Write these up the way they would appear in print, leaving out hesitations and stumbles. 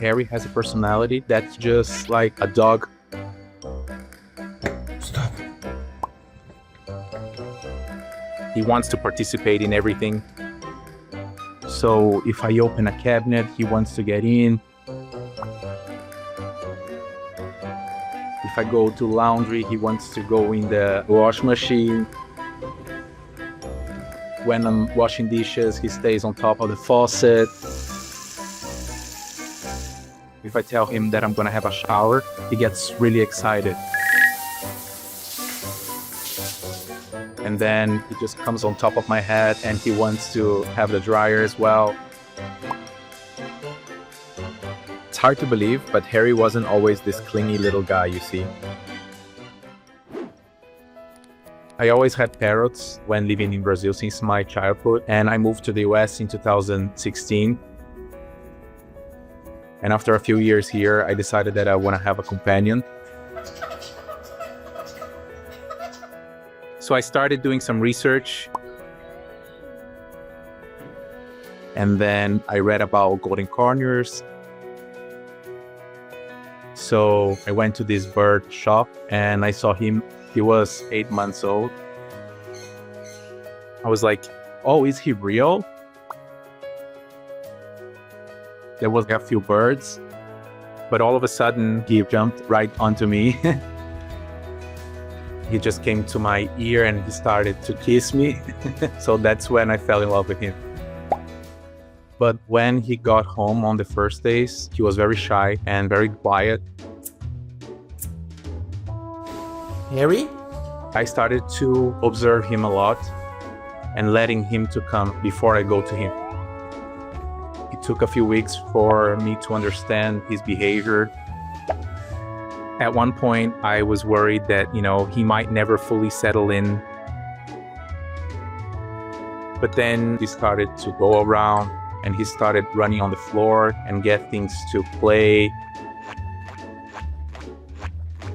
Harry has a personality that's just like a dog. Stop. He wants to participate in everything. So if I open a cabinet, he wants to get in. If I go to laundry, he wants to go in the wash machine. When I'm washing dishes, he stays on top of the faucet. If I tell him that I'm gonna have a shower, he gets really excited. And then he just comes on top of my head and he wants to have the dryer as well. It's hard to believe, but Harry wasn't always this clingy little guy, you see. I always had parrots when living in Brazil since my childhood, and I moved to the US in 2016. And after a few years here, I decided that I want to have a companion. So I started doing some research. And then I read about golden corners. So I went to this bird shop and I saw him. He was 8 months old. I was like, oh, is he real? There was a few birds, but all of a sudden he jumped right onto me. He just came to my ear and he started to kiss me. So that's when I fell in love with him. But when he got home on the first days, he was very shy and very quiet. Harry? I started to observe him a lot and letting him to come before I go to him. It took a few weeks for me to understand his behavior. At one point, I was worried that, he might never fully settle in. But then he started to go around and he started running on the floor and get things to play.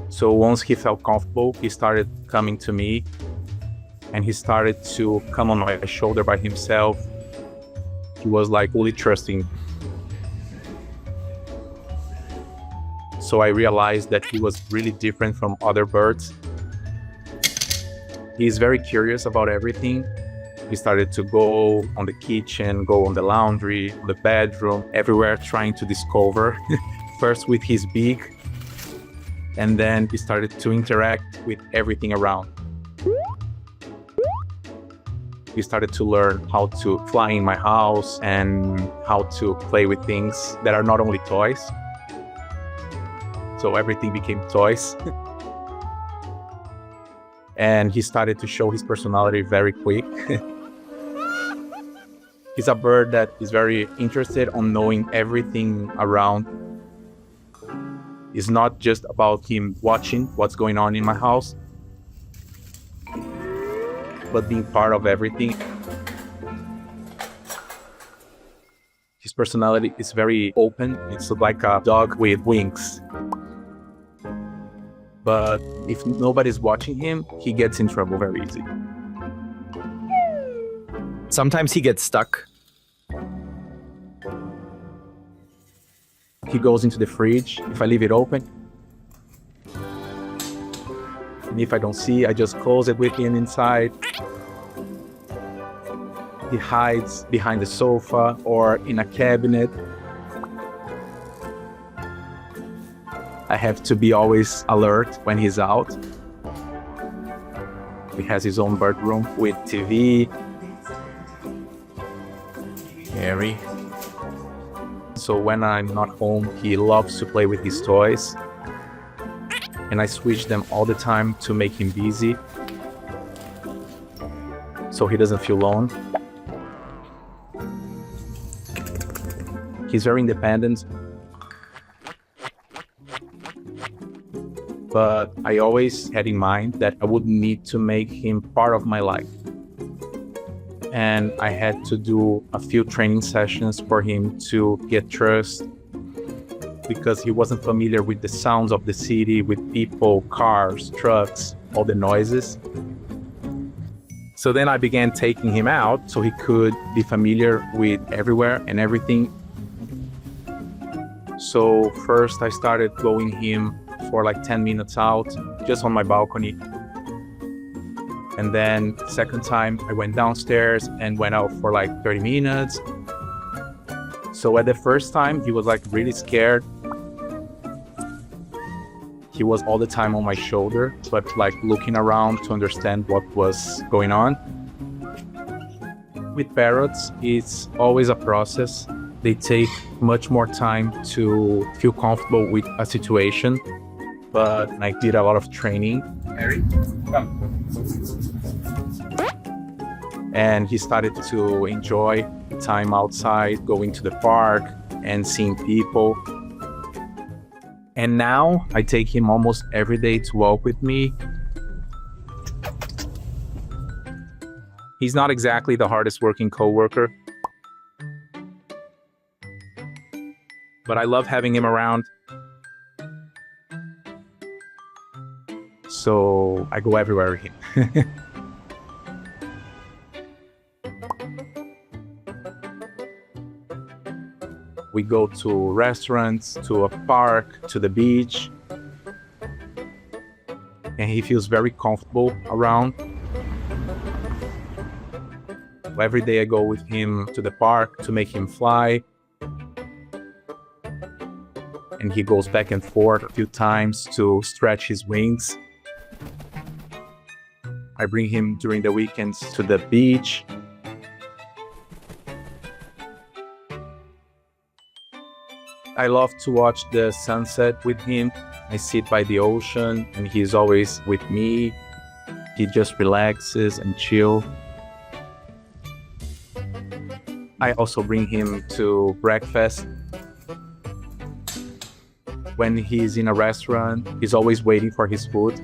So once he felt comfortable, he started coming to me and he started to come on my shoulder by himself. He was like fully trusting. So I realized that he was really different from other birds. He's very curious about everything. He started to go on the kitchen, go on the laundry, the bedroom, everywhere trying to discover. First with his beak, and then he started to interact with everything around. He started to learn how to fly in my house and how to play with things that are not only toys. So everything became toys. And he started to show his personality very quick. He's a bird that is very interested on knowing everything around. It's not just about him watching what's going on in my house, but being part of everything. His personality is very open. It's like a dog with wings. But if nobody's watching him, he gets in trouble very easy. Sometimes he gets stuck. He goes into the fridge if I leave it open. And if I don't see, I just close it with him inside. He hides behind the sofa or in a cabinet. I have to be always alert when he's out. He has his own bird room with TV. Harry? So when I'm not home, he loves to play with his toys. And I switch them all the time to make him busy, so he doesn't feel alone. He's very independent. But I always had in mind that I would need to make him part of my life. And I had to do a few training sessions for him to get trust, because he wasn't familiar with the sounds of the city, with people, cars, trucks, all the noises. So then I began taking him out so he could be familiar with everywhere and everything. So first I started going him for like 10 minutes out, just on my balcony. And then second time I went downstairs and went out for like 30 minutes. So at the first time he was like really scared. He was all the time on my shoulder, but like looking around to understand what was going on. With parrots, it's always a process. They take much more time to feel comfortable with a situation, but I did a lot of training. Harry, come. And he started to enjoy time outside, going to the park and seeing people. And now I take him almost every day to walk with me. He's not exactly the hardest working coworker, but I love having him around. So I go everywhere with him. We go to restaurants, to a park, to the beach, and he feels very comfortable around. Every day I go with him to the park to make him fly, and he goes back and forth a few times to stretch his wings. I bring him during the weekends to the beach. I love to watch the sunset with him. I sit by the ocean and he's always with me. He just relaxes and chill. I also bring him to breakfast. When he's in a restaurant, he's always waiting for his food.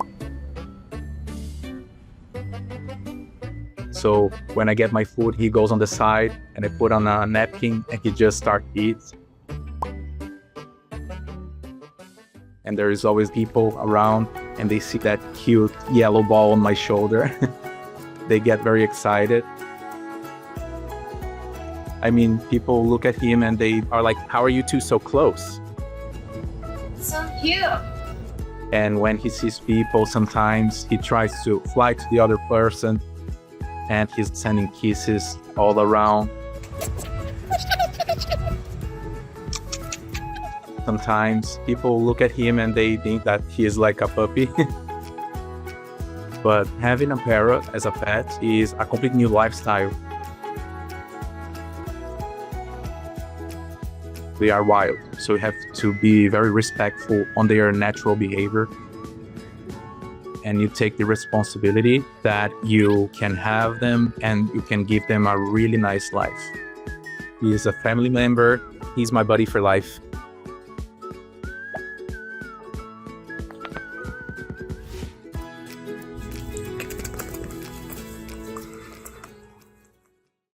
So when I get my food, he goes on the side and I put on a napkin and he just starts eating. And there is always people around and they see that cute yellow ball on my shoulder. They get very excited. I mean, people look at him and they are like, how are you two so close? So cute. And when he sees people, sometimes he tries to fly to the other person and he's sending kisses all around. Sometimes people look at him and they think that he is like a puppy. But having a parrot as a pet is a complete new lifestyle. They are wild, so you have to be very respectful on their natural behavior. And you take the responsibility that you can have them and you can give them a really nice life. He is a family member. He's my buddy for life.